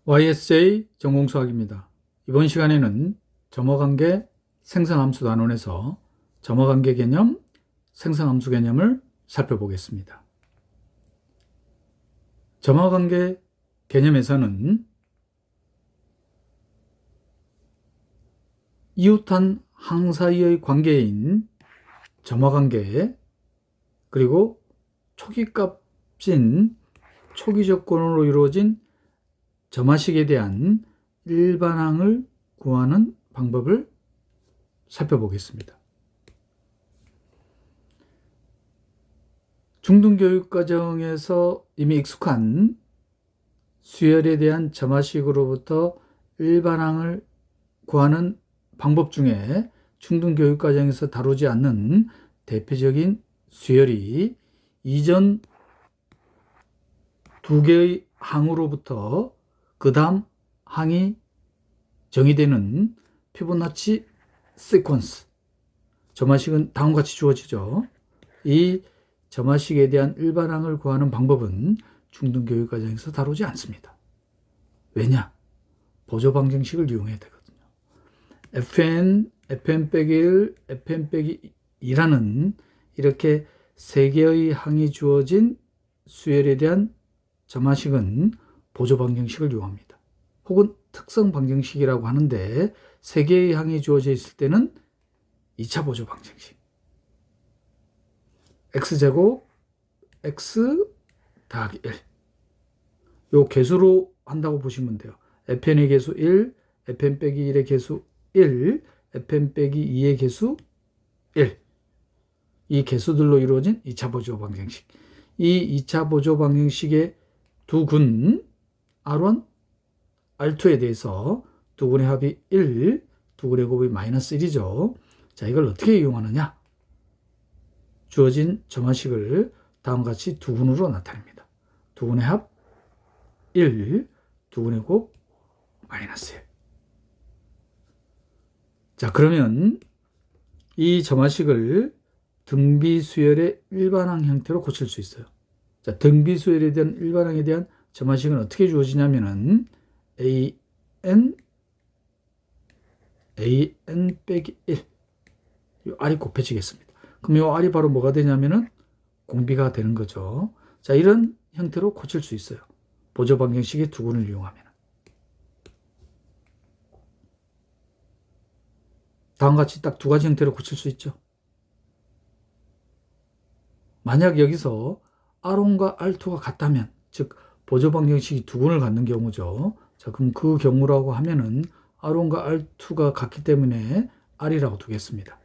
YSJ 전공수학입니다. 이번 시간에는 점어관계 생성함수 단원에서 점어관계 개념, 생성함수 개념을 살펴보겠습니다. 점어관계 개념에서는 이웃한 항 사이의 관계인 점어관계, 그리고 초기값인 초기조건으로 이루어진 점화식에 대한 일반항을 구하는 방법을 살펴보겠습니다. 중등교육과정에서 이미 익숙한 수열에 대한 점화식으로부터 일반항을 구하는 방법 중에 중등교육과정에서 다루지 않는 대표적인 수열이 이전 두 개의 항으로부터 그 다음 항이 정의되는 피보나치 시퀀스, 점화식은 다음과 같이 주어지죠. 이 점화식에 대한 일반항을 구하는 방법은 중등교육과정에서 다루지 않습니다. 왜냐? 보조방정식을 이용해야 되거든요. fn-1, fn-2라는 이렇게 세 개의 항이 주어진 수열에 대한 점화식은 보조방정식을 이용합니다. 혹은 특성방정식이라고 하는데 세 개의 항이 주어져 있을 때는 2차 보조방정식. x제곱 x 더하기 1. 요 개수로 한다고 보시면 돼요. fn의 개수 1, fn-1의 개수 1, fn-2의 개수 1. 이 개수들로 이루어진 2차 보조방정식. 이 2차 보조방정식의 두 군 R1, R2에 대해서 두 군의 합이 1, 두 군의 곱이 마이너스 1이죠. 자, 이걸 어떻게 이용하느냐? 주어진 점화식을 다음과 같이 두 군으로 나타냅니다. 두 군의 합 1, 두 군의 곱 마이너스 1. 자, 그러면 이 점화식을 등비수열의 일반항 형태로 고칠 수 있어요. 자, 등비수열에 대한 일반항에 대한 점화식은 어떻게 주어지냐면은 an 빼기 1. 이 r이 곱해지겠습니다. 그럼 이 r이 바로 뭐가 되냐면은 공비가 되는 거죠. 자, 이런 형태로 고칠 수 있어요. 보조방정식의 두 군을 이용하면. 다음과 같이 딱 두 가지 형태로 고칠 수 있죠. 만약 여기서 R1과 R2가 같다면, 즉 보조방정식이 두 군을 갖는 경우죠. 자, 그럼 그 경우라고 하면은 R1과 R2가 같기 때문에 R이라고 두겠습니다.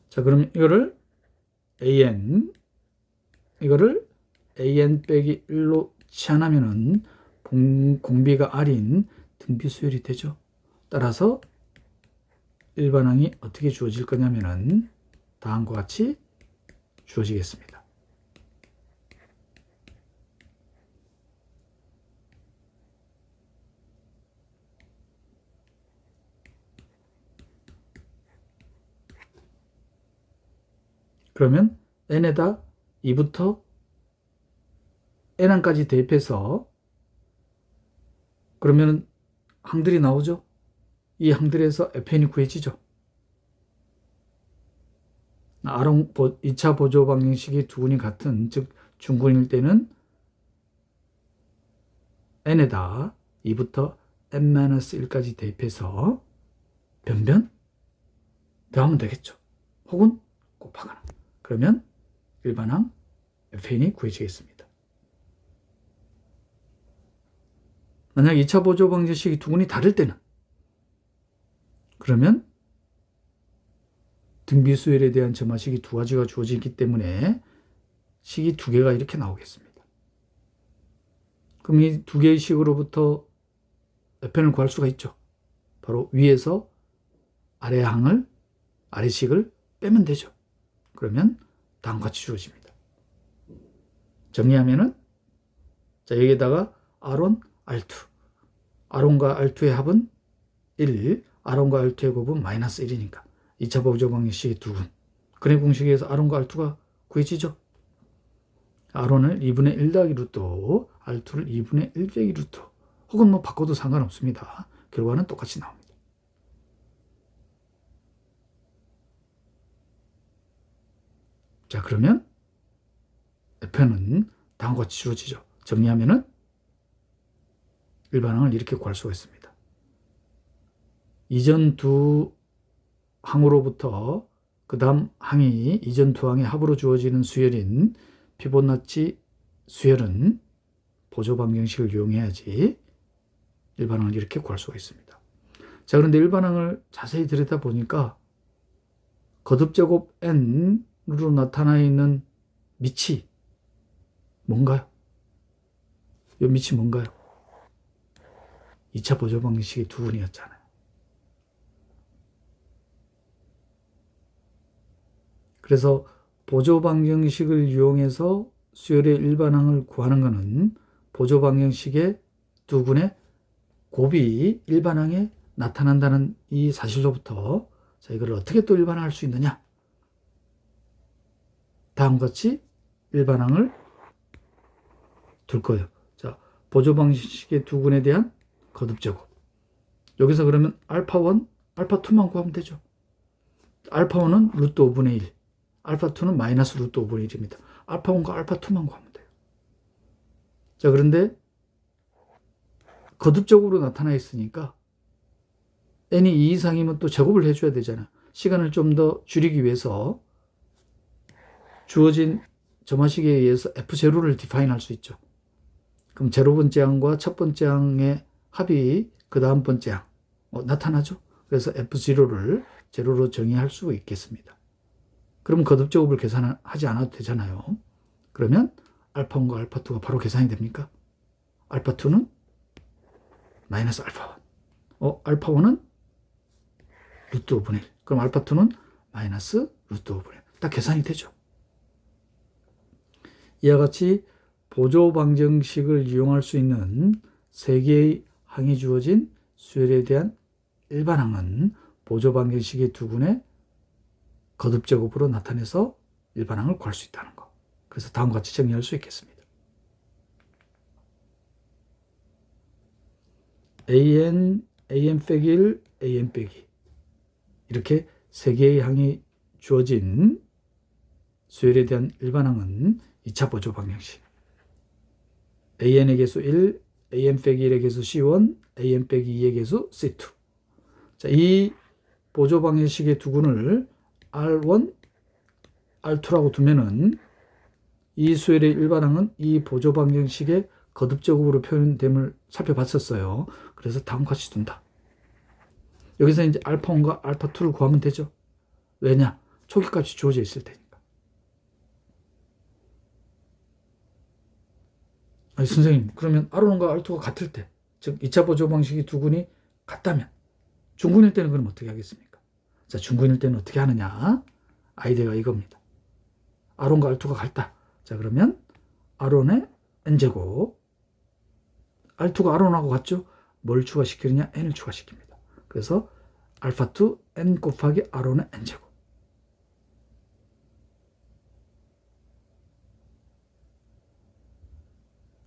자, 그럼 이거를 an 빼기 1로 치환하면은 공비가 R인 등비수열이 되죠. 따라서 일반항이 어떻게 주어질 거냐면은 다음과 같이 주어지겠습니다. 그러면 n에다 2부터 n항까지 대입해서 그러면 항들이 나오죠. 이 항들에서 fn이 구해지죠. 2차 보조방정식이 두 군이 같은, 즉 중군일 때는 n에다 2부터 n-1까지 대입해서 변변 더하면 되겠죠. 혹은 곱하거나. 그러면 일반항 fn이 구해지겠습니다. 만약 2차 보조방정식이 두 군이 다를 때는, 그러면 등비수열에 대한 점화식이 두 가지가 주어지기 때문에 식이 두 개가 이렇게 나오겠습니다. 그럼 이 두 개의 식으로부터 fn을 구할 수가 있죠. 바로 위에서 아래식을 빼면 되죠. 그러면 다음과 같이 주어집니다. 정리하면은, 자, 여기에다가 R1, R2. R1과 R2의 합은 1, R1과 R2의 곱은 마이너스 1이니까 2차 보조 방정식의 두근. 근해 공식에서 R1과 R2가 구해지죠. R1을 2분의 1 더하기 루트 5, R2를 2분의 1 빼기 루트 5. 혹은 뭐 바꿔도 상관없습니다. 결과는 똑같이 나옵니다. 자, 그러면 F는 다음과 같이 주어지죠. 정리하면은 일반항을 이렇게 구할 수가 있습니다. 이전 두 항으로부터 그 다음 항이 이전 두 항의 합으로 주어지는 수열인 피보나치 수열은 보조 방정식을 이용해야지 일반항을 이렇게 구할 수가 있습니다. 자, 그런데 일반항을 자세히 들여다보니까 거듭제곱 n으로 나타나 있는 밑이 뭔가요? 이 밑이 뭔가요? 2차 보조 방정식의 두근이었잖아요. 그래서 보조 방정식을 이용해서 수열의 일반항을 구하는 것은 보조 방정식의 두근의 곱이 일반항에 나타난다는 이 사실로부터 자, 이걸 어떻게 또 일반화할 수 있느냐? 다음과 같이 일반항을 둘 거예요. 자, 보조 방정식의 두근에 대한 거듭제곱. 여기서 그러면 알파1, 알파2만 구하면 되죠. 알파1은 루트 5분의 1, 알파2는 마이너스 루트 5분의 1입니다. 알파1과 알파2만 구하면 돼요. 자, 그런데 거듭적으로 나타나 있으니까 n이 2 이상이면 또 제곱을 해줘야 되잖아. 시간을 좀 더 줄이기 위해서 주어진 점화식에 의해서 f0를 디파인 할 수 있죠. 그럼 0번째 항과 첫 번째 항의 합이 그 다음 번째 항 나타나죠. 그래서 f0를 제로로 정의할 수 있겠습니다. 그럼 거듭제곱을 계산하지 않아도 되잖아요. 그러면 알파1과 알파2가 바로 계산이 됩니까? 알파2는 마이너스 알파1. 알파1은 루트 5분의 1. 그럼 알파2는 마이너스 루트 5분의 1. 딱 계산이 되죠. 이와 같이 보조 방정식을 이용할 수 있는 3개의 항이 주어진 수열에 대한 일반항은 보조 방정식의 두근의 거듭제곱으로 나타내서 일반항을 구할 수 있다는 것. 그래서 다음과 같이 정리할 수 있겠습니다. an, an-1, an-2 이렇게 3개의 항이 주어진 수열에 대한 일반항은 2차 보조 방정식. an의 개수 1, an-1의 개수 c1, an-2의 개수 c2. 자, 이 보조 방정식의 두근을 R1, R2라고 두면은 이 수열의 일반항은 이 보조 방정식의 거듭제곱으로 표현됨을 살펴봤었어요. 그래서 다음과 같이 둔다. 여기서 이제 알파1과 알파2를 구하면 되죠. 왜냐? 초기값이 주어져 있을 테니까. 아니, 선생님, 그러면 R1과 R2가 같을 때, 즉 2차 보조 방식의 두근이 같다면 중근일 때는 그럼 어떻게 하겠습니까? 자, 중근일 때는 어떻게 하느냐? 아이디어가 이겁니다. R1과 R2가 같다. 자, 그러면 R1의 n제곱, R2가 R1하고 같죠? 뭘 추가시키느냐? n을 추가시킵니다. 그래서 알파2 n 곱하기 R1의 n제곱.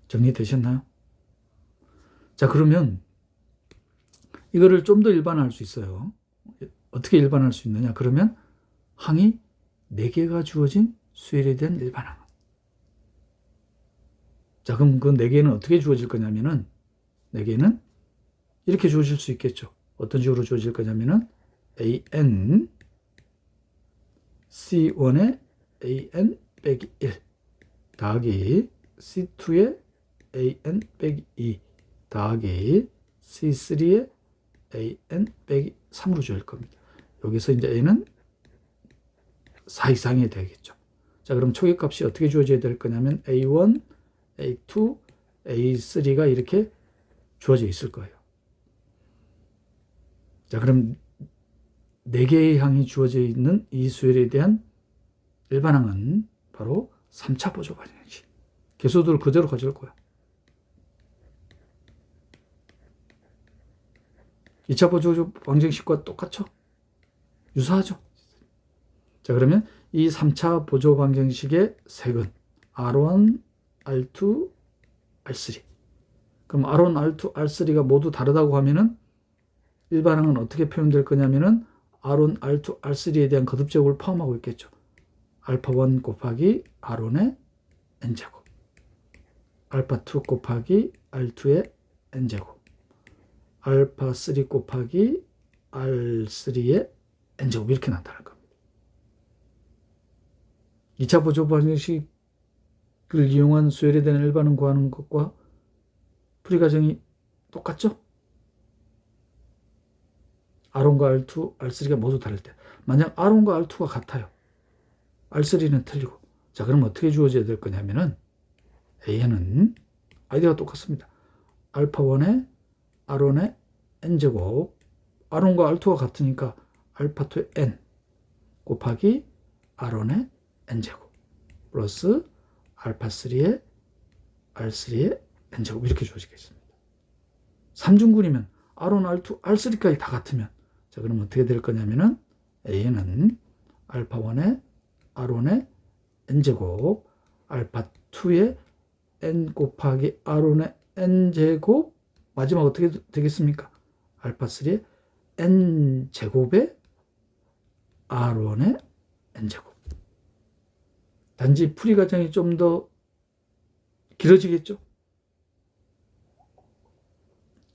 정리되셨나요? 자, 그러면 이거를 좀 더 일반화할 수 있어요. 어떻게 일반화할 수 있느냐? 그러면 항이 4개가 주어진 수열에 대한 일반항. 자, 그럼 그 4개는 어떻게 주어질 거냐면은 4개는 이렇게 주어질 수 있겠죠. 어떤 식으로 주어질 거냐면은 an c1에 an 빼기 1 더하기 c2에 an 빼기 2 더하기 c3에 an 빼기 3으로 주어질 겁니다. 여기서 이제 a는 4 이상이 되겠죠. 자, 그럼 초기값이 어떻게 주어져야 될 거냐면 a1, a2, a3가 이렇게 주어져 있을 거예요. 자, 그럼 4개의 항이 주어져 있는 이 수열에 대한 일반항은 바로 3차 보조 방정식. 개수들을 그대로 가져올 거야. 2차 보조 방정식과 똑같죠? 유사하죠. 자, 그러면 이 3차 보조 방정식의 색은 R1, R2, R3. 그럼 R1, R2, R3가 모두 다르다고 하면은 일반항은 어떻게 표현될 거냐면은 R1, R2, R3에 대한 거듭제곱을 포함하고 있겠죠. 알파1 곱하기 R1의 n제곱, 알파2 곱하기 R2의 n제곱, 알파3 곱하기 R3의 n제곱 이렇게 나타날 겁니다. 2차 보조 방정식을 이용한 수열에 대한 일반항 구하는 것과 풀이 과정이 똑같죠? R1과 R2, R3가 모두 다를 때 만약 R1과 R2가 같아요. R3는 틀리고. 자, 그럼 어떻게 주어져야 될 거냐면은 A는 아이디어가 똑같습니다. 알파1의 R1의 n제곱, R1과 R2가 같으니까 알파2의 n 곱하기 R1의 n제곱 플러스 알파3의 R3의 n제곱 이렇게 주어지겠습니다. 3중근이면 R1, R2, R3까지 다 같으면 자, 그럼 어떻게 될 거냐면은 A는 알파1의 R1의 n제곱 알파2의 n 곱하기 R1의 n제곱 마지막 어떻게 되겠습니까? 알파3의 n제곱의 R1의 n제곱. 단지 풀이 과정이 좀 더 길어지겠죠?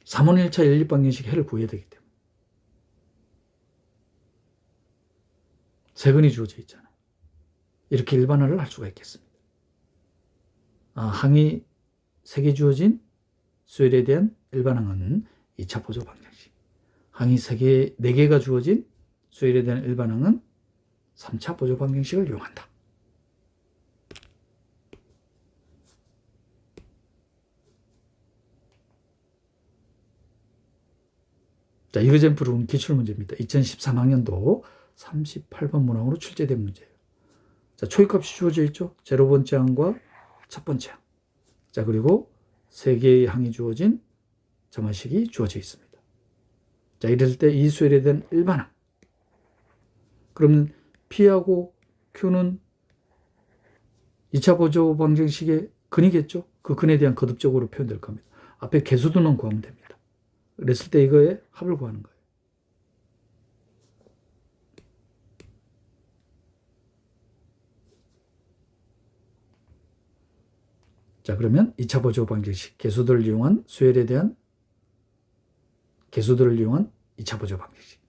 3원 1차 연립방정식 해를 구해야 되기 때문에. 세근이 주어져 있잖아요. 이렇게 일반화를 할 수가 있겠습니다. 항이 3개 주어진 수열에 대한 일반항은 2차 보조 방정식. 항이 4개가 주어진 수열에 대한 일반항은 3차 보조 방정식을 이용한다. 자, 이그젠플은 기출문제입니다. 2013학년도 38번 문항으로 출제된 문제예요. 자, 초이값이 주어져 있죠. 0번째 항과 첫 번째 항. 자, 그리고 3개의 항이 주어진 점화식이 주어져 있습니다. 자, 이랬을 때 이 수열에 대한 일반항. 그러면 P하고 Q는 2차 보조 방정식의 근이겠죠. 그 근에 대한 거듭적으로 표현될 겁니다. 앞에 개수도는 구하면 됩니다. 그랬을 때 이거의 합을 구하는 거예요. 자, 그러면 2차 보조 방정식 개수들을 이용한 수열에 대한 개수들을 이용한 2차 보조 방정식.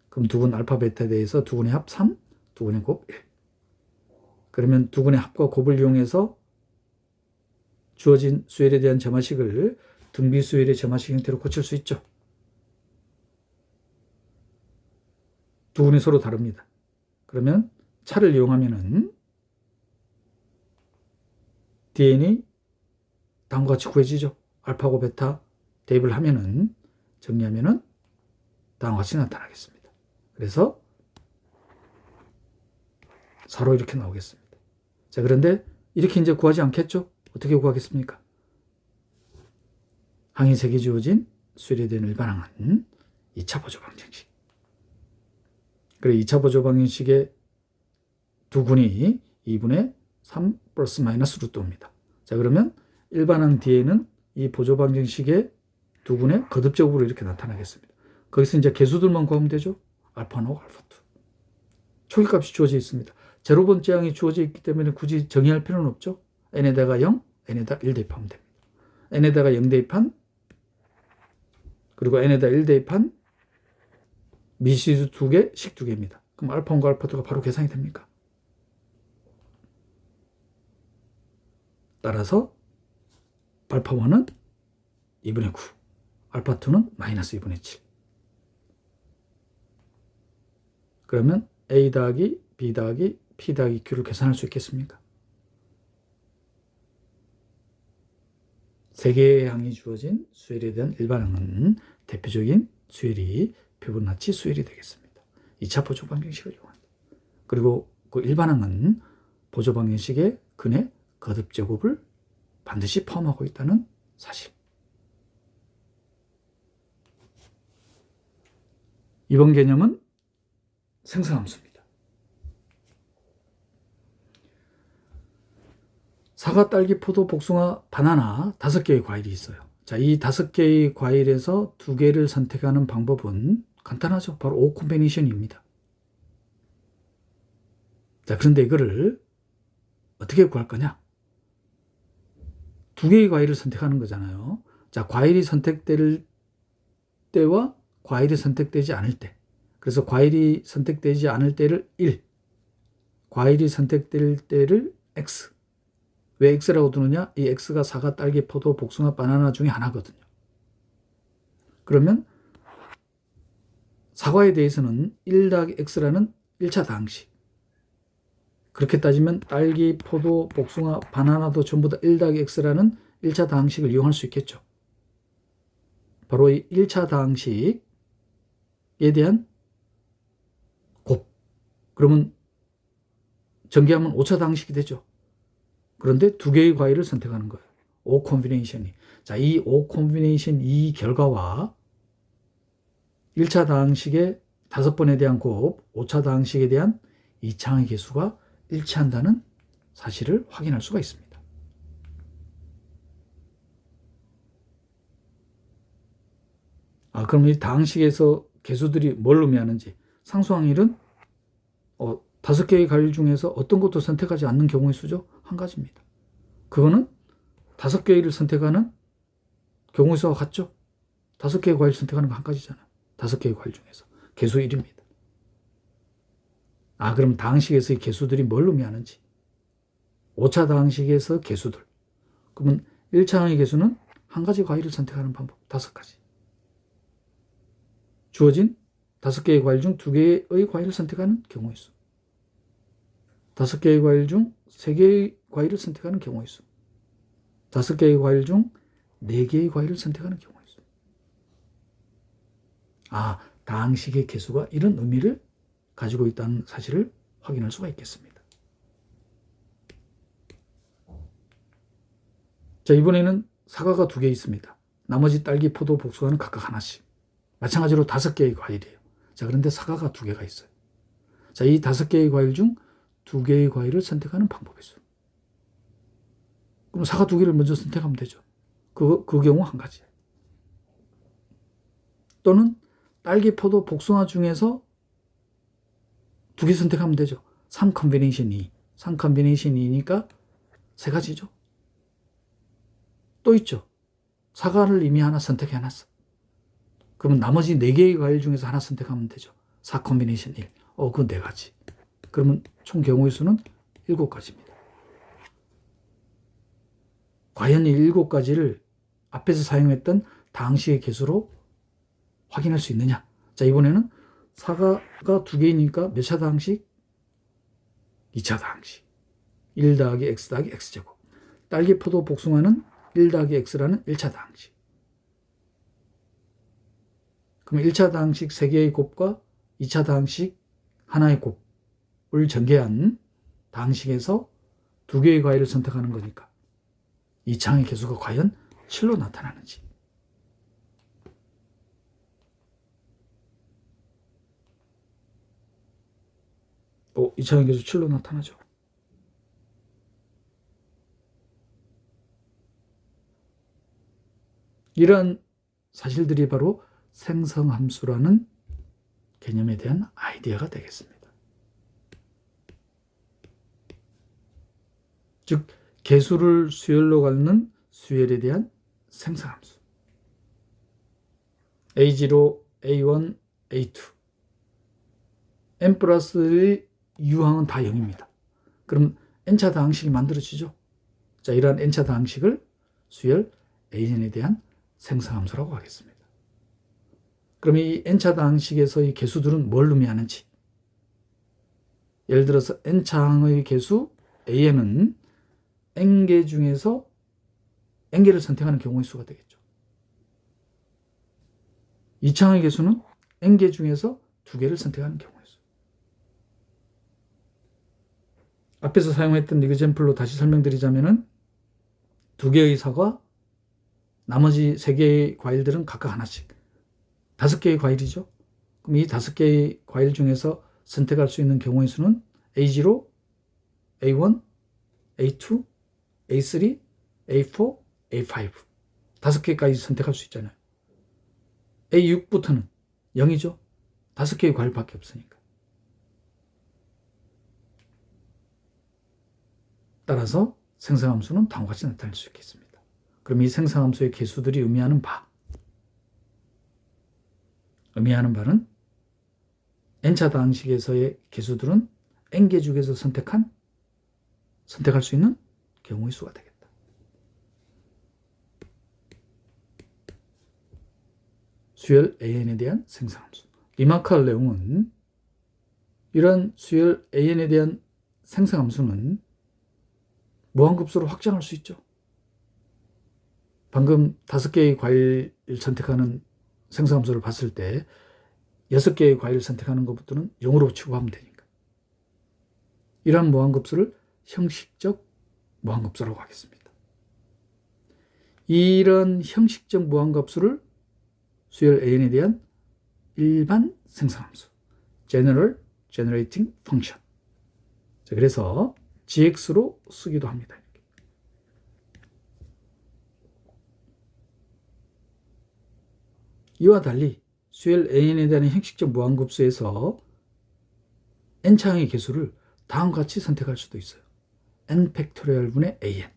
그럼 두근 알파 베타에 대해서 두근의 합 3, 두근의 곱 1. 그러면 두근의 합과 곱을 이용해서 주어진 수열에 대한 점화식을 등비 수열의 점화식 형태로 고칠 수 있죠. 두근이 서로 다릅니다. 그러면 차를 이용하면은 dn이 다음과 같이 구해지죠. 알파고 베타 대입을 하면은 정리하면은 다음과 같이 나타나겠습니다. 그래서 4로 이렇게 나오겠습니다. 자, 그런데 이렇게 이제 구하지 않겠죠? 어떻게 구하겠습니까? 항이 3개 주어진 수열에 대한 일반항은 2차 보조 방정식. 그리고 2차 보조 방정식의 두근이 2분의 3 플러스 마이너스 루트 5입니다. 자, 그러면 일반항 뒤에는 이 보조 방정식의 두근의 거듭적으로 이렇게 나타나겠습니다. 거기서 이제 개수들만 구하면 되죠. 알파1하고 알파2. 초기값이 주어져 있습니다. 0번째 항이 주어져 있기 때문에 굳이 정의할 필요는 없죠. n에다가 0, n에다 1 대입하면 됩니다. n에다가 0 대입한 그리고 n에다 1 대입한 미시수 2개, 식 2개입니다. 그럼 알파1과 알파2가 바로 계산이 됩니까? 따라서 알파1은 2분의 9, 알파2는 마이너스 2분의 7. 그러면 A 더하기 B 더하기 P 더하기 Q를 계산할 수 있겠습니까? 3개의 항이 주어진 수열에 대한 일반항은 대표적인 수열이 피보나치 수열이 되겠습니다. 2차 보조 방정식을 이용한다. 그리고 그 일반항은 보조 방정식의 근의 거듭 제곱을 반드시 포함하고 있다는 사실. 이번 개념은 생성함수입니다. 사과, 딸기, 포도, 복숭아, 바나나 5개의 과일이 있어요. 자, 이 5개의 과일에서 2개를 선택하는 방법은 간단하죠. 바로 O 콤비네이션입니다. 자, 그런데 이거를 어떻게 구할 거냐? 2개의 과일을 선택하는 거잖아요. 자, 과일이 선택될 때와 과일이 선택되지 않을 때. 그래서 과일이 선택되지 않을 때를 1, 과일이 선택될 때를 X. 왜 X라고 두느냐? 이 X가 사과, 딸기, 포도, 복숭아, 바나나 중에 하나거든요. 그러면 사과에 대해서는 1 더하기 X라는 1차 다항식. 그렇게 따지면 딸기, 포도, 복숭아, 바나나도 전부 다 1 더하기 X라는 1차 다항식을 이용할 수 있겠죠. 바로 이 1차 다항식에 대한 곱. 그러면 전개하면 5차 다항식이 되죠. 그런데 2개의 과일을 선택하는 거예요. O 콤비네이션이. 자, 이 O 콤비네이션 이 결과와 1차 다항식의 5번에 대한 곱, 5차 다항식에 대한 이차항의 개수가 일치한다는 사실을 확인할 수가 있습니다. 그럼 이 다항식에서 개수들이 뭘 의미하는지. 상수항일은 5개의 과일 중에서 어떤 것도 선택하지 않는 경우의 수죠. 한 가지입니다. 그거는 5개를 선택하는 경우의 수와 같죠. 5개의 과일 선택하는 거 한 가지잖아요. 5개의 과일 중에서. 개수 1입니다. 그럼 다항식에서의 개수들이 뭘 의미하는지. 5차 다항식에서 개수들. 그러면 1차항의 개수는 한 가지 과일을 선택하는 방법 5가지. 주어진 5개의 과일 중 2개의 과일을 선택하는 경우의 수. 5개의 과일 중 3개의 과일을 선택하는 경우의 수. 5개의 과일 중 4개의 과일을 선택하는 경우의 수. 다항식의 개수가 이런 의미를 가지고 있다는 사실을 확인할 수가 있겠습니다. 자, 이번에는 사과가 2개 있습니다. 나머지 딸기, 포도, 복숭아는 각각 하나씩. 마찬가지로 5개의 과일이에요. 자, 그런데 사과가 2개가 있어요. 자, 이 5개의 과일 중 2개의 과일을 선택하는 방법의 수. 그럼 사과 2개를 먼저 선택하면 되죠. 그 경우 한 가지. 또는 딸기, 포도, 복숭아 중에서 2개 선택하면 되죠. 3 콤비네이션 2. 3 콤비네이션 2니까 3가지죠. 또 있죠. 사과를 이미 하나 선택해놨어. 그러면 나머지 4개의 과일 중에서 하나 선택하면 되죠. 4 콤비네이션 1. 그건 4가지. 그러면 총 경우의 수는 7가지입니다. 과연 이 7가지를 앞에서 사용했던 다항식의 개수로 확인할 수 있느냐? 자, 이번에는 사과가 2개이니까 몇 차 다항식? 2차 다항식. 1 더하기 X 더하기 X제곱. 딸기, 포도, 복숭아는 1 더하기 X라는 1차 다항식. 그럼 1차 다항식 3개의 곱과 2차 다항식 하나의 곱을 전개한 다항식에서 2개의 과일을 선택하는 거니까 2차항의 개수가 과연 7로 나타나는지. 이차항의 개수 7로 나타나죠. 이러한 사실들이 바로 생성함수라는 개념에 대한 아이디어가 되겠습니다. 즉, 개수를 수열로 갖는 수열에 대한 생성함수. A0, A1, A2. n 플러스 1 유항은 다 0입니다. 그럼 n차 다항식이 만들어지죠. 자, 이러한 n차 다항식을 수열 an에 대한 생성함수라고 하겠습니다. 그럼 이 n차 다항식에서의 개수들은 뭘 의미하는지. 예를 들어서 n차항의 개수 an은 n개 중에서 n개를 선택하는 경우의 수가 되겠죠. 2차항의 개수는 n개 중에서 2개를 선택하는 경우의 수. 앞에서 사용했던 이그젬플로 다시 설명드리자면은 2개의 사과, 나머지 3개의 과일들은 각각 하나씩. 5개의 과일이죠. 그럼 이 5개의 과일 중에서 선택할 수 있는 경우의 수는 A0, A1, A2, A3, A4, A5 5개까지 선택할 수 있잖아요. A6부터는 0이죠. 5개의 과일밖에 없으니까. 따라서 생성함수는 다음과 같이 나타낼 수 있겠습니다. 그럼 이 생성함수의 개수들이 의미하는 바는 n차 다항식에서의 개수들은 n개 중에서 선택할 수 있는 경우의 수가 되겠다. 수열 an에 대한 생성함수. 리마크할 내용은 이런 수열 an에 대한 생성함수는 무한급수로 확장할 수 있죠. 방금 5개의 과일을 선택하는 생성함수를 봤을 때 6개의 과일을 선택하는 것부터는 0으로 취급하면 되니까. 이러한 무한급수를 형식적 무한급수라고 하겠습니다. 이런 형식적 무한급수를 수열 an에 대한 일반 생성함수, General Generating Function. 그래서 gx로 쓰기도 합니다. 이와 달리 수열 an에 대한 형식적 무한급수에서 n차항의 개수를 다음과 같이 선택할 수도 있어요. n 팩토리얼 분의 an.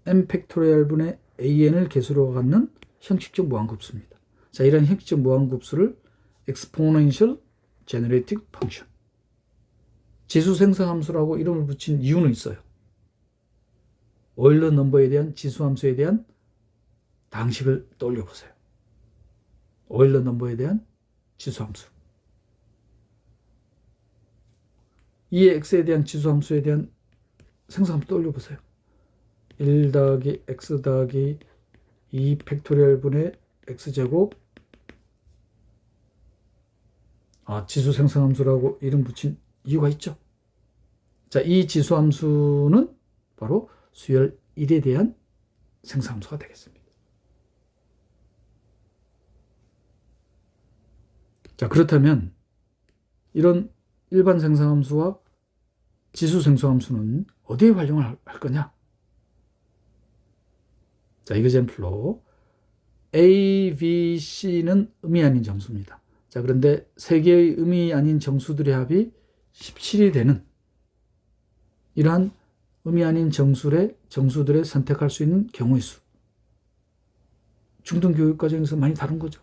n 팩토리얼 분의 an을 개수로 갖는 형식적 무한급수입니다. 자, 이런 형식적 무한급수를 exponential generating function, 지수 생성함수라고 이름을 붙인 이유는 있어요. 오일러 넘버에 대한 지수함수에 대한 다항식을 떠올려 보세요. 오일러 넘버에 대한 지수함수. 이의 x에 대한 지수함수에 대한 생성함수 떠올려 보세요. 1 더하기 x 더하기 2 팩토리얼 분의 x제곱, 지수 생성함수라고 이름 붙인 이유가 있죠. 자, 이 지수함수는 바로 수열 1에 대한 생성함수가 되겠습니다. 자, 그렇다면 이런 일반 생성함수와 지수 생성함수는 어디에 활용을 할 거냐? 자, 이그젬플로 A, B, C는 의미 아닌 정수입니다. 자, 그런데 세 개의 의미 아닌 정수들의 합이 17이 되는 이러한 의미 아닌 정수들의 선택할 수 있는 경우의 수. 중등교육과정에서 많이 다룬 거죠.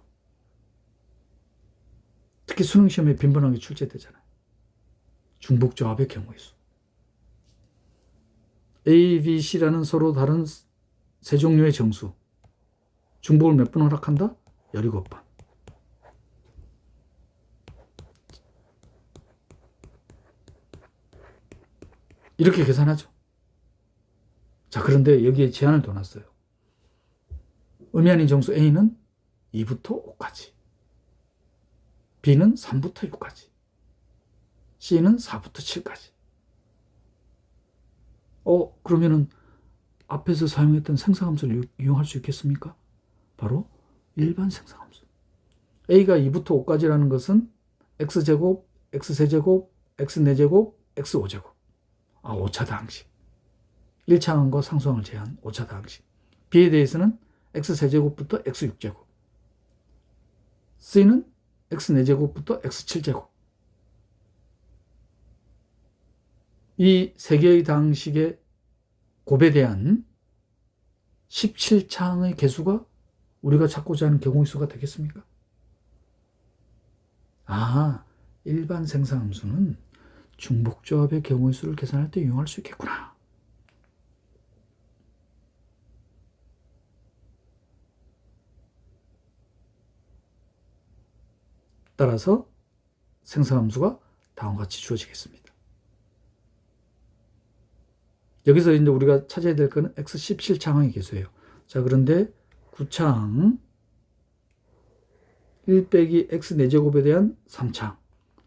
특히 수능시험에 빈번하게 출제되잖아요. 중복조합의 경우의 수. A, B, C라는 서로 다른 세 종류의 정수. 중복을 몇 번 허락한다? 17번. 이렇게 계산하죠. 자, 그런데 여기에 제한을 둬놨어요. 의미 아닌 정수 A는 2부터 5까지, B는 3부터 6까지, C는 4부터 7까지. 그러면은 앞에서 사용했던 생성함수를 이용할 수 있겠습니까? 바로 일반 생성함수. A가 2부터 5까지라는 것은 X제곱, X세제곱, X4제곱, X5제곱. 5차 다항식. 1차항과 상수항을 제한 5차 다항식. B에 대해서는 X4제곱부터 X6제곱. C는 X4제곱부터 X7제곱. 이 세 개의 다항식의 곱에 대한 17차항의 개수가 우리가 찾고자 하는 경우의 수가 되겠습니까? 일반 생성함수는 중복조합의 경우의 수를 계산할 때 이용할 수 있겠구나. 따라서 생성함수가 다음과 같이 주어지겠습니다. 여기서 이제 우리가 찾아야 될 거는 X17차항의 개수예요. 자, 그런데 9차항 1 빼기 X4제곱에 대한 3차항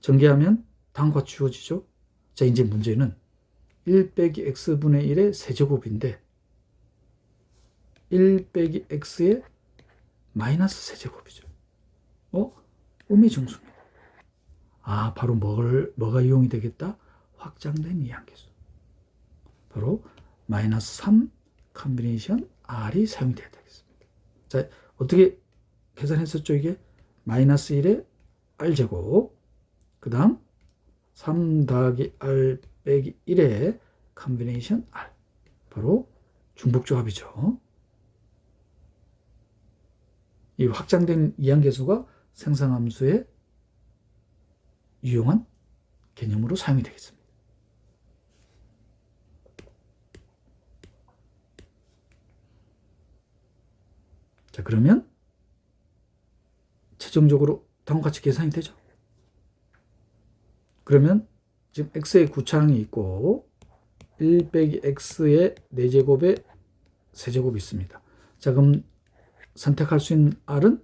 전개하면 다음과 같이 주어지죠. 자, 이제 문제는 1 빼기 X분의 1의 세제곱인데 1 빼기 X의 마이너스 세제곱이죠. 음의정수입니다. 바로 뭐가 이용이 되겠다? 확장된 이항계수. 바로 마이너스 3 컨비네이션 R이 사용이 되어야 되겠습니다. 자, 어떻게 계산했었죠? 이게 마이너스 1에 R제곱, 그 다음 3 더하기 R 빼기 1에 컨비네이션 R. 바로 중복조합이죠. 이 확장된 이항계수가 생성함수에 유용한 개념으로 사용이 되겠습니다. 자, 그러면 최종적으로 다음과 같이 계산이 되죠. 그러면 지금 x의 구차항이 있고 1 빼기 x의 4제곱에 세제곱이 있습니다. 자, 그럼 선택할 수 있는 r은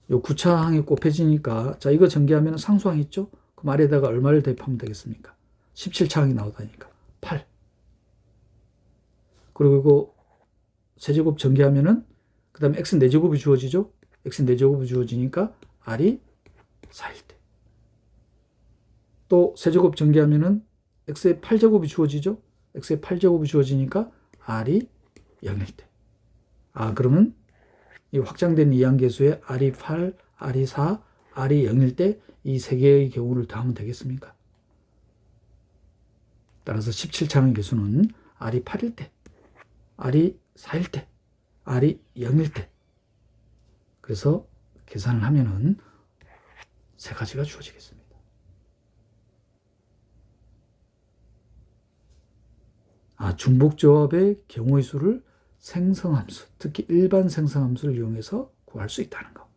요 구차항이 곱해지니까, 자, 이거 전개하면 상수항 있죠? 그럼 아래에다가 얼마를 대입하면 되겠습니까? 17차항이 나오다니까 8. 그리고 이거 세제곱 전개하면은 그 다음에 x는 4제곱이 주어지죠? x는 4제곱이 주어지니까 r이 4일 때. 또 세제곱 전개하면은 x의 8제곱이 주어지죠? x의 8제곱이 주어지니까 r이 0일 때. 그러면 이 확장된 이항계수에 r이 8, r이 4, r이 0일 때 이 세 개의 경우를 더하면 되겠습니까? 따라서 17차항의 계수는 r이 8일 때, r이 4일 때, r이 0일 때. 그래서 계산을 하면은 세 가지가 주어지겠습니다. 중복조합의 경우의 수를 생성함수, 특히 일반 생성함수를 이용해서 구할 수 있다는 것.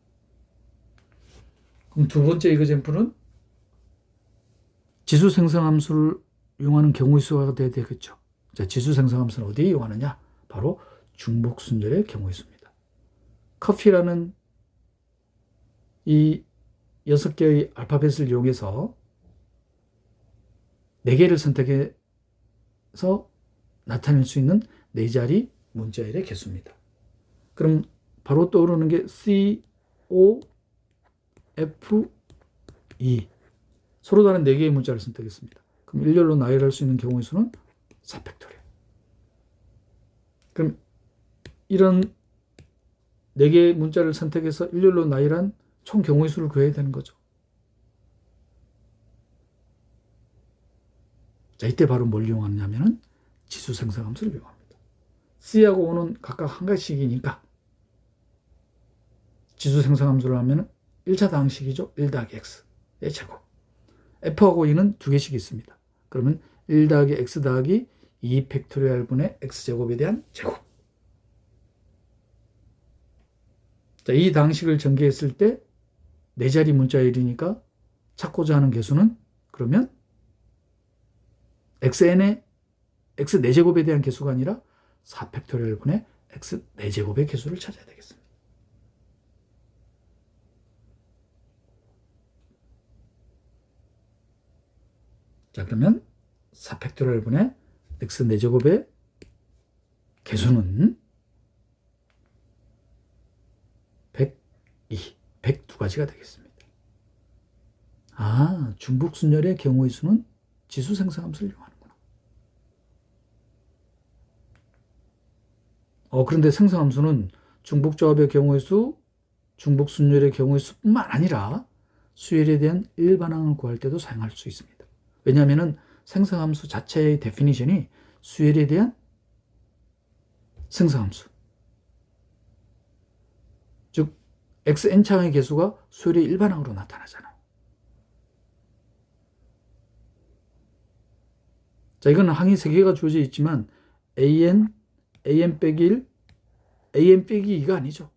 그럼 두 번째 이그젬플은 지수 생성함수를 이용하는 경우의 수가 돼야 되겠죠. 자, 지수 생성함수는 어디에 이용하느냐? 바로 중복순열의 경우의 수입니다. 커피라는 이 6개의 알파벳을 이용해서 4개를 선택해서 나타낼 수 있는 4자리 문자열의 개수입니다. 그럼 바로 떠오르는 게 C, O, F, E. 서로 다른 4개의 문자를 선택했습니다. 그럼 일렬로 나열할 수 있는 경우의 수는 4팩토리얼. 그럼 이런 4개의 문자를 선택해서 일렬로 나열한 총 경우의 수를 구해야 되는 거죠. 자, 이때 바로 뭘 이용하냐면은 지수 생성함수를 이용합니다. C하고 O는 각각 한 가지씩이니까 지수 생성함수를 하면 1차 다항식이죠. 1 더하기 x의 제곱. F하고 E는 2개씩 있습니다. 그러면 1 더하기 x 더하기 2 팩토리얼 분의 x제곱에 대한 제곱. 자, 이 다항식을 전개했을 때 4자리 문자열이니까 찾고자 하는 개수는 그러면 xn의 x 4제곱에 대한 개수가 아니라 4팩토리얼 분의 x 4제곱의 개수를 찾아야 되겠습니다. 자, 그러면 4팩토리얼 분의 x 4제곱의 개수는 102, 102가지가 되겠습니다. 중복순열의 경우의 수는 지수 생성함수를 이용하는구나. 그런데 생성함수는 중복조합의 경우의 수, 중복순열의 경우의 수뿐만 아니라 수열에 대한 일반항을 구할 때도 사용할 수 있습니다. 왜냐하면 생성함수 자체의 데피니션이 수열에 대한 생성함수, 즉 xn차항의 개수가 수열의 일반항으로 나타나잖아요. 자, 이건 항이 3개가 주어져 있지만 an 빼기 1, an 빼기 2가 아니죠.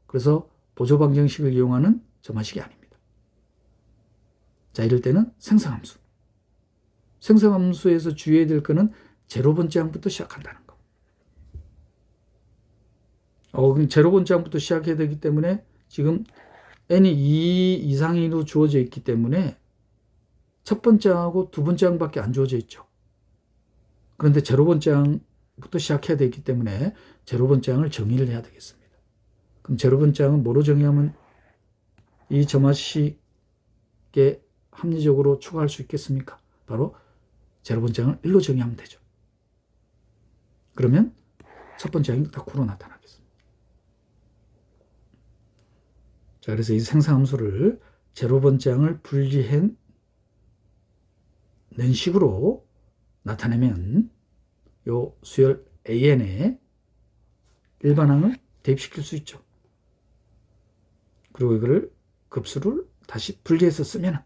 그래서 보조방정식을 이용하는 점화식이 아닙니다. 자, 이럴 때는 생성함수. 생성함수에서 주의해야 될 거는 제로번째 항부터 시작한다는 거. 그럼 제로번째 항부터 시작해야 되기 때문에 지금 n이 2 이상으로 주어져 있기 때문에 첫 번째 항하고 두 번째 항밖에 안 주어져 있죠. 그런데 제로번째 항부터 시작해야 되기 때문에 제로번째 항을 정의를 해야 되겠습니다. 그럼 제로번째 항은 뭐로 정의하면 이 점화식에 합리적으로 추가할 수 있겠습니까? 바로 제로 번째 항을 1로 정의하면 되죠. 그러면 첫 번째 항이 딱 9로 나타나겠습니다. 자, 그래서 이 생성함수를 제로 번째 항을 분리해 낸 식으로 나타내면 요 수열 AN에 일반항을 대입시킬 수 있죠. 그리고 이거를 급수를 다시 분리해서 쓰면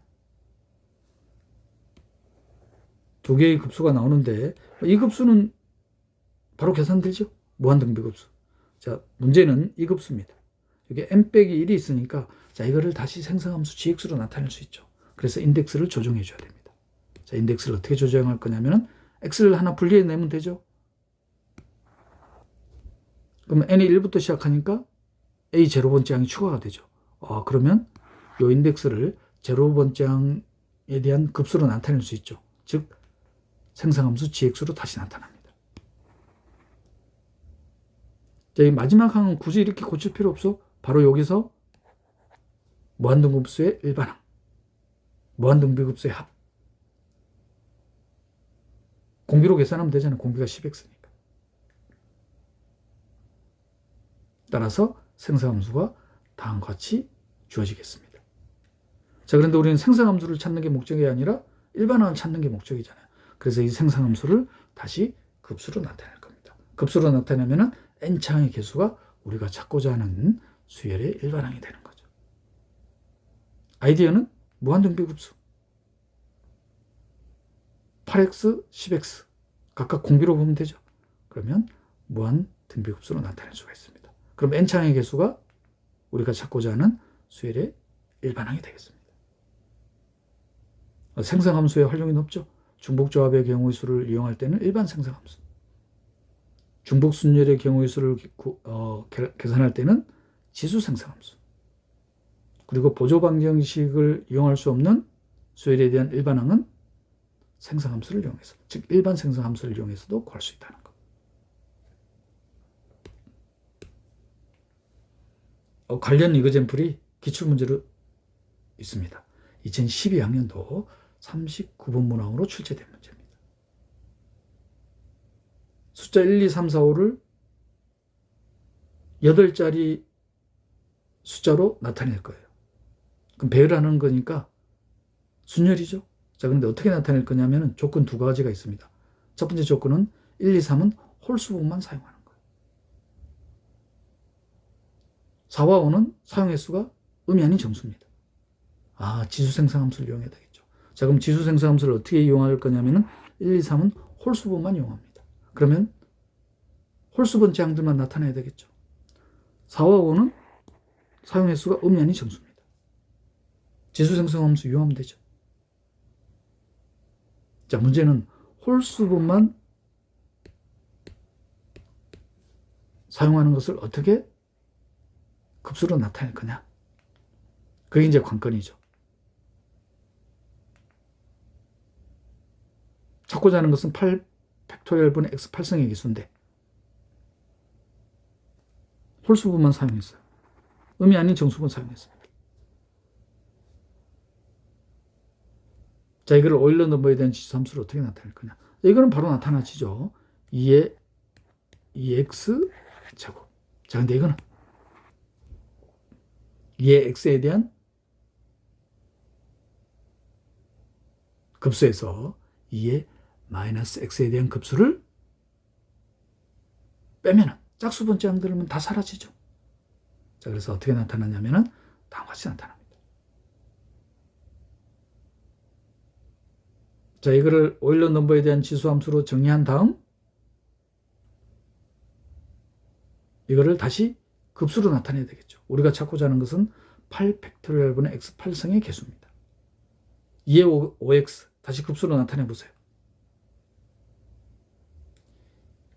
두 개의 급수가 나오는데 이 급수는 바로 계산되죠. 무한등비급수. 자, 문제는 이 급수입니다. 여기 n 빼기 1이 있으니까 자, 이거를 다시 생성함수 gx로 나타낼 수 있죠. 그래서 인덱스를 조정해 줘야 됩니다. 자, 인덱스를 어떻게 조정할 거냐면은 x를 하나 분리해 내면 되죠. 그러면 n이 1부터 시작하니까 a 제로 번째 항이 추가가 되죠. 그러면 이 인덱스를 제로 번째 항에 대한 급수로 나타낼 수 있죠. 즉 생성함수 gx로 다시 나타납니다. 자, 이 마지막 항은 굳이 이렇게 고칠 필요 없어. 바로 여기서 무한등급수의 일반항, 무한등비급수의 합. 공비로 계산하면 되잖아요. 공비가 10x니까. 따라서 생성함수가 다음과 같이 주어지겠습니다. 자, 그런데 우리는 생성함수를 찾는 게 목적이 아니라 일반항을 찾는 게 목적이잖아요. 그래서 이 생성함수를 다시 급수로 나타낼 겁니다. 급수로 나타내면 n차항의 개수가 우리가 찾고자 하는 수열의 일반항이 되는 거죠. 아이디어는 무한등비급수 8x, 10x 각각 공비로 보면 되죠. 그러면 무한등비급수로 나타낼 수가 있습니다. 그럼 n차항의 개수가 우리가 찾고자 하는 수열의 일반항이 되겠습니다. 생성함수의 활용이 높죠. 중복조합의 경우의 수를 이용할 때는 일반 생성함수, 중복순열의 경우의 수를 계산할 때는 지수 생성함수, 그리고 보조방정식을 이용할 수 없는 수열에 대한 일반항은 생성함수를 이용해서, 즉 일반 생성함수를 이용해서도 구할 수 있다는 것. 관련 이거잼플이 기출문제로 있습니다. 2012학년도 39번 문항으로 출제된 문제입니다. 숫자 1, 2, 3, 4, 5를 8자리 숫자로 나타낼 거예요. 그럼 배열하는 거니까 순열이죠. 자, 그런데 어떻게 나타낼 거냐면 조건 두 가지가 있습니다. 첫 번째 조건은 1, 2, 3은 홀수분만 사용하는 거예요. 4와 5는 사용 횟수가 음이 아닌 정수입니다. 지수 생성함수를 이용해야 되겠죠. 자, 그럼 지수 생성함수를 어떻게 이용할 거냐면은 1, 2, 3은 홀수분만 이용합니다. 그러면 홀수분 제항들만 나타내야 되겠죠. 4와 5는 사용 횟수가 음이 아닌 정수입니다. 지수 생성함수 이용하면 되죠. 자, 문제는 홀수분만 사용하는 것을 어떻게 급수로 나타낼 거냐. 그게 이제 관건이죠. 찾고자 하는 것은 8 팩토리얼분의 x 8승의 기수인데 홀수분만 사용했어요. 음이 아닌 정수분 사용했습니다. 자, 이거를 오일러 넘버에 대한 지수함수를 어떻게 나타낼 거냐. 이거는 바로 나타나지죠. 2의 2x 제곱. 자, 근데 이거는 2의 x에 대한 급수에서 2의 마이너스 x에 대한 급수를 빼면은 짝수분 제항들은 다 사라지죠. 자, 그래서 어떻게 나타나냐면은 다음과 같이 나타납니다. 자, 이거를 오일러 넘버에 대한 지수함수로 정리한 다음 이거를 다시 급수로 나타내야 되겠죠. 우리가 찾고자 하는 것은 8 팩토리얼분의 x 8승의 개수입니다. 2의 5x 다시 급수로 나타내 보세요.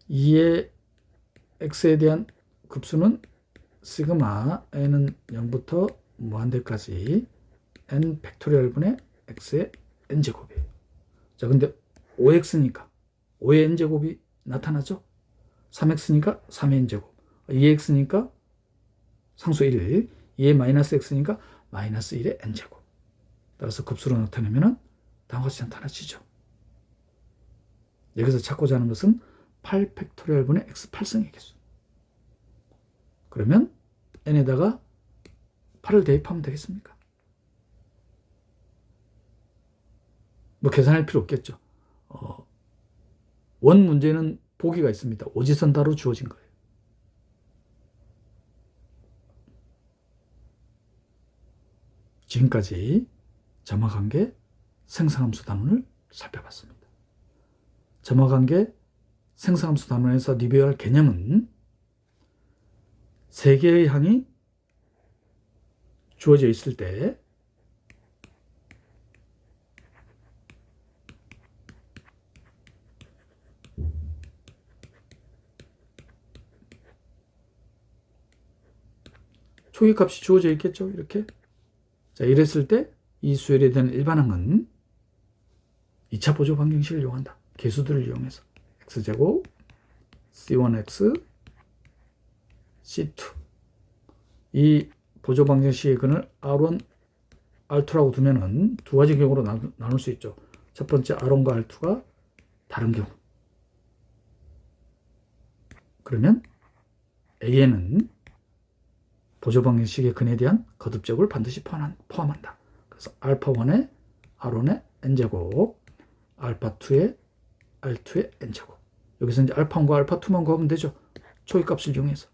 2의 x에 대한 급수는 시그마 n은 0부터 무한대까지 n 팩토리얼분의 x의 n제곱이에요. 자, 근데 5x니까 5의 n제곱이 나타나죠. 3x니까 3의 n제곱, 2x니까 상수 1, 2의 마이너스 x니까 마이너스 1의 n제곱. 따라서 급수로 나타내면 다음과 같이 나타나지죠. 여기서 찾고자 하는 것은 8팩토리얼분의 x 8승의 개수. 그러면 n에다가 8을 대입하면 되겠습니까? 뭐 계산할 필요 없겠죠. 원 문제는 보기가 있습니다. 오지선다로 주어진 거예요. 지금까지 점화관계 생성함수 단원을 살펴봤습니다. 점화관계 생성함수 단원에서 리뷰할 개념은 세 개의 항이 주어져 있을 때 초기값이 주어져 있겠죠. 이렇게. 자, 이랬을 때 이 수열에 대한 일반항은 2차 보조 방정식을 이용한다. 개수들을 이용해서 x제곱 c1x c2 이 보조 방정식의 근을 r1, r2라고 두면은 두 가지 경우로 나눌 수 있죠. 첫 번째 r1과 r2가 다른 경우. 그러면 a는 보조 방정식의 근에 대한 거듭적을 반드시 포함한다. 그래서 알파1의 r1의 n제곱, 알파2의 r2의 n제곱. 여기서 이제 알파1과 알파2만 구하면 되죠. 초기값을 이용해서.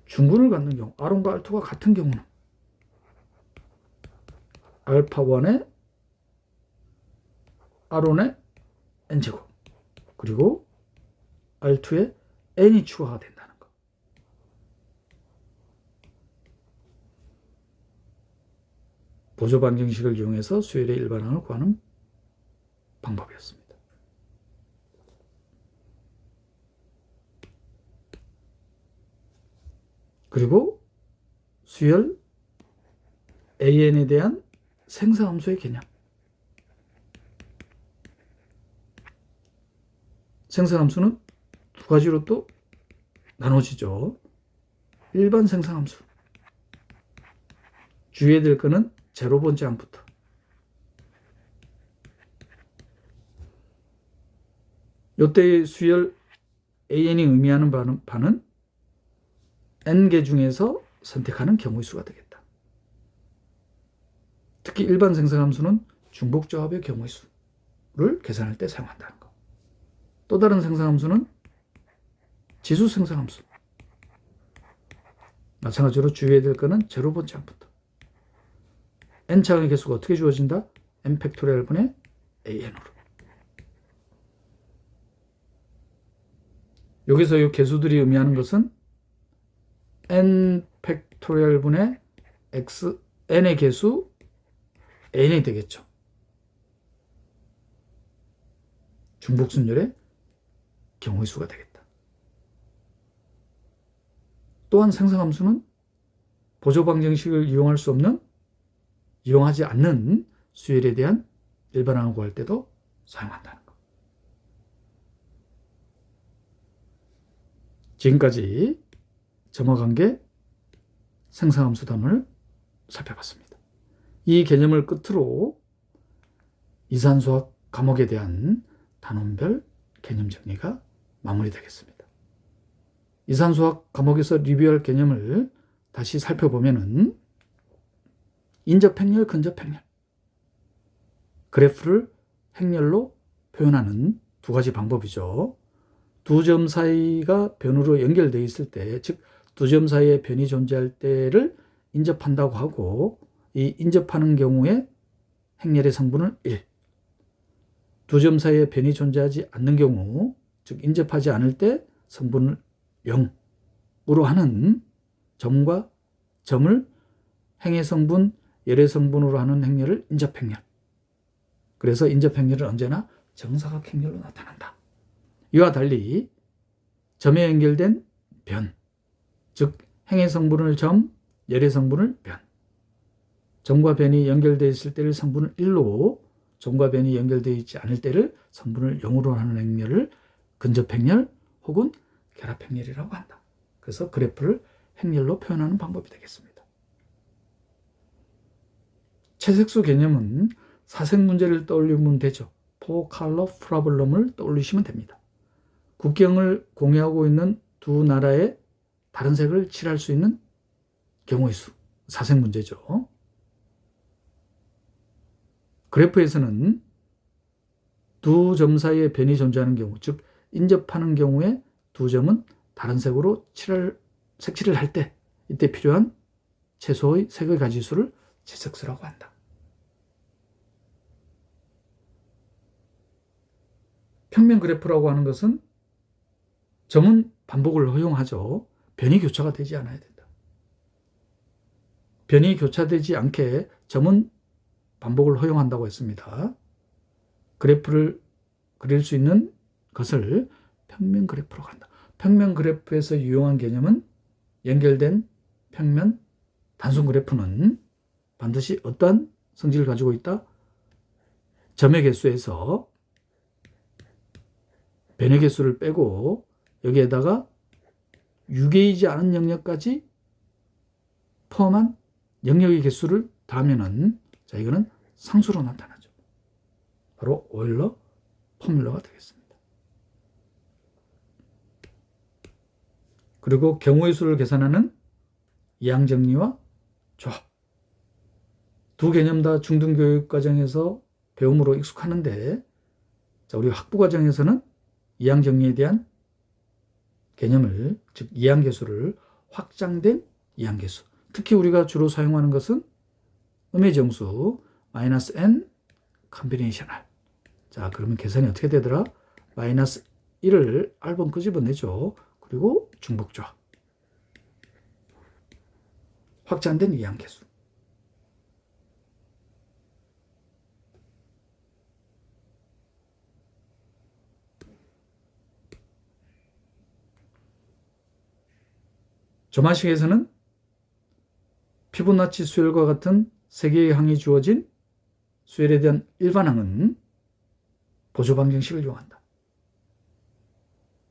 중근을 갖는 경우, r1과 r2가 같은 경우는 알파1의 r1의 n제곱, 그리고 r2의 n이 추가가 된다는 거. 보조 방정식을 이용해서 수열의 일반항을 구하는 방법이었습니다. 그리고 수열 AN에 대한 생성함수의 개념. 생성함수는 두 가지로 또 나눠지죠. 일반 생성함수. 주의해야 될 거는 제로 번째 항부터. 이때의 수열 AN이 의미하는 바는 n개 중에서 선택하는 경우의 수가 되겠다. 특히 일반 생성함수는 중복조합의 경우의 수를 계산할 때 사용한다는 것. 또 다른 생성함수는 지수 생성함수. 마찬가지로 주의해야 될 거는 제로 번째 항부터. n차의 개수가 어떻게 주어진다? n 팩토리얼 분의 an으로. 여기서 이 개수들이 의미하는 것은 n 팩토리얼 분의 x, n의 개수 n이 되겠죠. 중복순열의 경우의 수가 되겠다. 또한 생성함수는 보조 방정식을 이용하지 않는 수열에 대한 일반항을 구할 때도 사용한다는 것. 지금까지 점화관계 생성함수 단원을 살펴봤습니다. 이 개념을 끝으로 이산수학 과목에 대한 단원별 개념 정리가 마무리되겠습니다. 이산수학 과목에서 리뷰할 개념을 다시 살펴보면은 인접행렬, 근접행렬. 그래프를 행렬로 표현하는 두 가지 방법이죠. 두 점 사이가 변으로 연결되어 있을 때, 즉 두 점 사이에 변이 존재할 때를 인접한다고 하고, 이 인접하는 경우에 행렬의 성분은 1. 두 점 사이에 변이 존재하지 않는 경우, 즉 인접하지 않을 때 성분을 0으로 하는 점과 점을 행의 성분, 열의 성분으로 하는 행렬을 인접행렬. 그래서 인접행렬은 언제나 정사각행렬로 나타난다. 이와 달리 점에 연결된 변, 즉 행의 성분을 점, 열의 성분을 변. 점과 변이 연결되어 있을 때를 성분을 1로, 점과 변이 연결되어 있지 않을 때를 성분을 0으로 하는 행렬을 근접행렬 혹은 결합행렬이라고 한다. 그래서 그래프를 행렬로 표현하는 방법이 되겠습니다. 채색수 개념은 사색 문제를 떠올리면 되죠. Four color problem을 떠올리시면 됩니다. 국경을 공유하고 있는 두 나라의 다른 색을 칠할 수 있는 경우의 수, 사색 문제죠. 그래프에서는 두 점 사이에 변이 존재하는 경우, 즉 인접하는 경우에 두 점은 다른 색으로 색칠을 할 때 이때 필요한 최소의 색의 가지수를 채색수라고 한다. 평면 그래프라고 하는 것은 점은 반복을 허용하죠. 변이 교차가 되지 않아야 된다. 변이 교차되지 않게 점은 반복을 허용한다고 했습니다. 그래프를 그릴 수 있는 것을 평면 그래프라고 한다. 평면 그래프에서 유용한 개념은 연결된 평면 단순 그래프는 반드시 어떠한 성질을 가지고 있다? 점의 개수에서 변의 개수를 빼고 여기에다가 유계이지 않은 영역까지 포함한 영역의 개수를 더하면은 자, 이거는 상수로 나타나죠. 바로 오일러 포뮬러가 되겠습니다. 그리고 경우의 수를 계산하는 이항정리와 조합. 두 개념 다 중등교육과정에서 배움으로 익숙하는데 자, 우리 학부과정에서는 이항정리에 대한 개념을, 즉 이항계수를 확장된 이항계수. 특히 우리가 주로 사용하는 것은 음의 정수 마이너스 n 컨비네이셔널. 자, 그러면 계산이 어떻게 되더라? 마이너스 1을 R번 끄집어내죠. 그리고 중복조합. 확장된 이항계수. 조마식에서는 피보나치 수열과 같은 세 개의 항이 주어진 수열에 대한 일반항은 보조 방정식을 이용한다.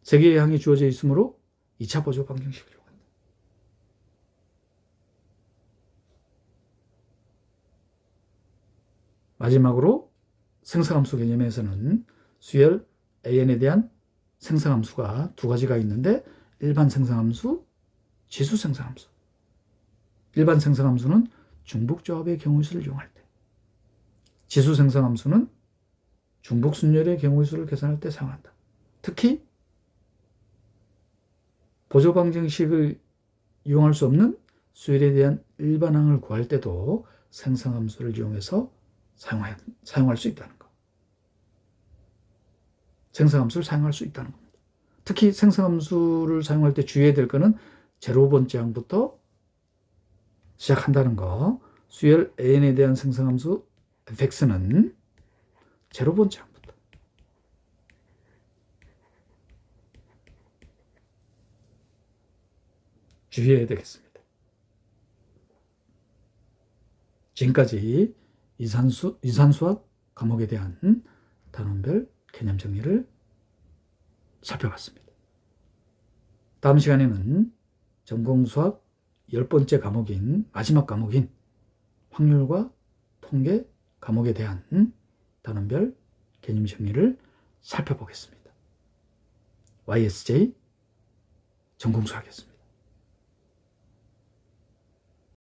세 개의 항이 주어져 있으므로 2차 보조 방정식을 이용한다. 마지막으로 생성함수 개념에서는 수열 AN에 대한 생성함수가 두 가지가 있는데 일반 생성함수, 지수 생성함수. 일반 생성함수는 중복조합의 경우의 수를 이용할 때, 지수 생성함수는 중복순열의 경우의 수를 계산할 때 사용한다. 특히 보조방정식을 이용할 수 없는 수열에 대한 일반항을 구할 때도 생성함수를 이용해서 사용할 수 있다는 것. 생성함수를 사용할 수 있다는 겁니다. 특히 생성함수를 사용할 때 주의해야 될 것은 제로 번째 항부터 시작한다는 거. 수열 AN에 대한 생성함수 fx는 제로 번째 항부터. 주의해야 되겠습니다. 지금까지 이산수학 과목에 대한 단원별 개념 정리를 살펴봤습니다. 다음 시간에는 전공수학 10번째 과목인 마지막 과목인 확률과 통계 과목에 대한 단원별 개념 정리를 살펴보겠습니다. YSJ 전공수학이었습니다.